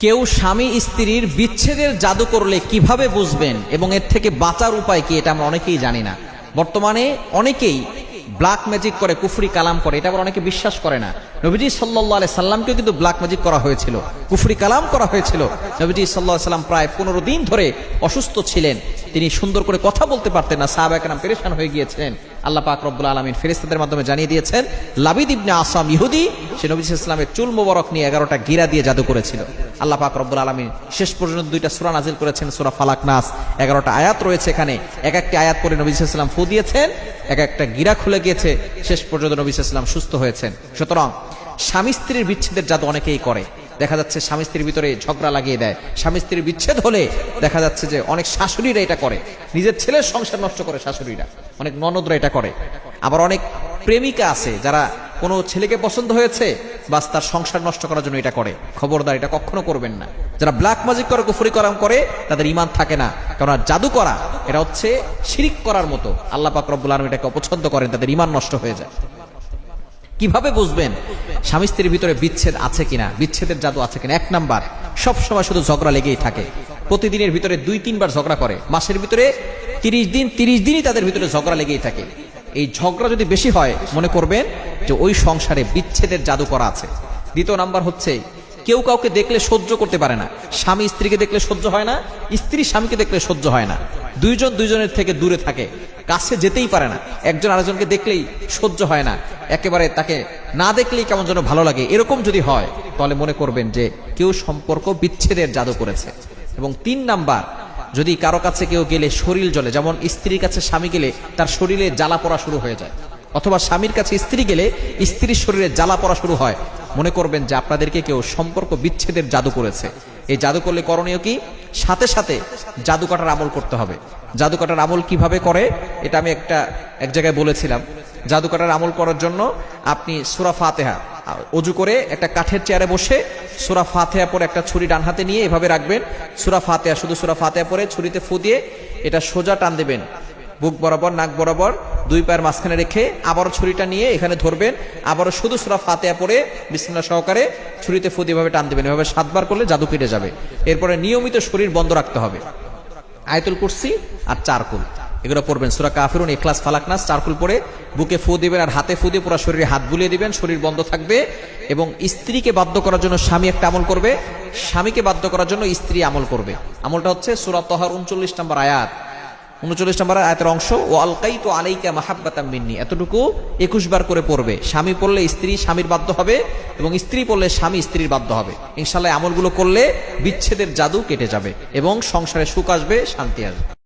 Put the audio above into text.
কেউ স্বামী স্ত্রীর বিচ্ছেদের জাদু করলে কিভাবে বুঝবেন এবং এর থেকে বাঁচার উপায় কি, এটা আমরা অনেকেই জানি না। বর্তমানে অনেকেই ব্ল্যাক ম্যাজিক করে, কুফরি কালাম করে, এটা আবার অনেকে বিশ্বাস করে না। নবীজি সাল্লাল্লাহু আলাইহি সাল্লামকেও কিন্তু ব্ল্যাক ম্যাজিক করা হয়েছিল, কুফরি কালাম করা হয়েছিল। নবীজি সাল্লাল্লাহু আলাইহি সাল্লাম প্রায় 15 দিন ধরে অসুস্থ ছিলেন, তিনি সুন্দর করে কথা বলতে পারতেন না, সাহাবায়ে কেরাম পেরেশান হয়ে গিয়েছিলেন। আল্লাহ পাক রব্বুল আলামিন ফেরেশতাদের মাধ্যমে জানিয়ে দিয়েছেন, লাবিদ ইবনে আসাম ইহুদি, সে নবী সাল্লাল্লাহু আলাইহি সাল্লামের চুল মোবারক নিয়ে 11টা গিরা দিয়ে জাদু করেছিল। আল্লাহ পাক রব্বুল আলামিন শেষ পর্যন্ত 2টা সূরা নাজিল করেছেন, সূরা ফালাক নাস। 11টা আয়াত রয়েছে এখানে, এক একটি আয়াত পরে নবী সাল্লাল্লাহু আলাইহি সাল্লাম ফু দিয়েছেন, এক একটা গিরা খুলে গিয়েছে, শেষ পর্যন্ত নবী সাল্লাল্লাহু আলাইহি সাল্লাম সুস্থ হয়েছেন। সুতরাং স্বামী স্ত্রীর বিচ্ছেদের জাদু অনেকেই করে। দেখা যাচ্ছে স্বামী স্ত্রীর ভিতরে ঝগড়া লাগিয়ে দেয়। স্বামী স্ত্রীর বিচ্ছেদ হলে দেখা যাচ্ছে যে অনেক শাশুড়িরা এটা করে, নিজের ছেলের সংসার নষ্ট করে শাশুড়িরা, অনেক ননদরা এটা করে। আবার অনেক প্রেমিকা আছে যারা কোনো ছেলেকে পছন্দ হয়েছে, বাস তার সংসার নষ্ট করার জন্য এটা করে। খবরদার, এটা কখনো করবেন না। যারা ব্ল্যাক ম্যাজিক করে, কুফরি কালাম করে, তাদের ঈমান থাকে না। কারণ জাদু করা এটা হচ্ছে শিরিক করার মতো। আল্লাহ পাক রব্বুল আলামিন এটাকে অপছন্দ করেন, তাদের ঈমান নষ্ট হয়ে যায়। কিভাবে বুঝবেন স্বামী স্ত্রীর ভিতরে বিচ্ছেদ আছে কিনা, বিচ্ছেদের জাদু আছে কিনা? 1 নাম্বার, সব সময় শুধু ঝগড়া লেগেই থাকে। প্রতিদিনের ভিতরে 2-3 বার ঝগড়া করে, মাসের ভিতরে 30 দিনই তাদের ভিতরে ঝগড়া লেগেই থাকে। এই ঝগড়া যদি বেশি হয়, মনে করবেন যে ওই সংসারে বিচ্ছেদের জাদু করা আছে। 2 নাম্বার হচ্ছে কেউ কাউকে দেখলে সহ্য করতে পারে না। স্বামী স্ত্রীকে দেখলে সহ্য হয় না, স্ত্রী স্বামীকে দেখলে সহ্য হয় না। দুইজন দুইজনের থেকে দূরে থাকে, কাছে যেতেই পারে না। একজন আরেকজনকে দেখলেই সহ্য হয় না, একেবারে তাকে না দেখলেই কেমন যেন ভালো লাগে। এরকম যদি হয়, তাহলে মনে করবেন যে কেউ সম্পর্ক বিচ্ছেদের জাদু করেছে। এবং 3 নাম্বার, যদি কারো কাছে কেউ গেলে শরীর জ্বলে, যেমন স্ত্রীর কাছে স্বামী গেলে তার শরীরে জ্বালা পড়া শুরু হয়ে যায়, অথবা স্বামীর কাছে স্ত্রী গেলে স্ত্রীর শরীরে জ্বালা পড়া শুরু হয়, মনে করবেন যে আপনাদেরকে কেউ সম্পর্ক বিচ্ছেদের জাদু করেছে। এই জাদু করলে করণীয় কি? সাথে সাথে জাদু কাটার আমল করতে হবে। জাদু কাটার আমল কিভাবে করে, এটা আমি এক জায়গায় বলেছিলাম। জাদু কাটার আমল করার জন্য আপনি সূরা ফাতিহা, ওযু করে একটা কাঠের চেয়ারে বসে সূরা ফাতিহা পড়ে একটা ছুরি ডান হাতে নিয়ে এভাবে রাখবেন। সূরা ফাতিহা, শুধু সূরা ফাতিহা পড়ে ছুরিতে ফু দিয়ে এটা সোজা টান দেবেন, বুক বরাবর, নাক বরাবর, 2 পায়ের মাঝখানে রেখে আবারও ছুরিটা নিয়ে এখানে ধরবেন। আবারও শুধু সূরা ফাতিহা পড়ে বিসমিল্লাহ সহকারে ছুরিতে ফু দিয়ে এভাবে টান দেবেন। এভাবে 7 বার করলে জাদু কেটে যাবে। এরপরে নিয়মিত শরীর বন্ধ রাখতে হবে। আয়াতুল কুরসি আর 4 কুল এগুলো পড়বেন। সূরা কাফিরুন, ইখলাস, ফালাক, নাস 4 কুল পড়ে বুকে ফু দিবেন আর হাতে ফু দিয়ে পুরো শরীরে হাত বুলিয়ে দিবেন। শরীর বন্ধ থাকবে। এবং স্ত্রীকে বাধ্য করার জন্য স্বামী একটা আমল করবে, স্বামীকে বাধ্য করার জন্য স্ত্রী আমল করবে। আমলটা হচ্ছে সূরা তাহার 39 নম্বর আয়াত, 39 নম্বর আয়াতের অংশ, ও আলকাইতু আলাইকা মাহাব্বাতাম মিন্নি, এতটুকু 21 বার করে পড়বে। স্বামী পড়লে স্ত্রী স্বামীর বাধ্য হবে, এবং স্ত্রী পড়লে স্বামী স্ত্রীর বাধ্য হবে। ইনশাআল্লাহ আমলগুলো করলে বিচ্ছেদের জাদু কেটে যাবে এবং সংসারে সুখ আসবে, শান্তি আসবে।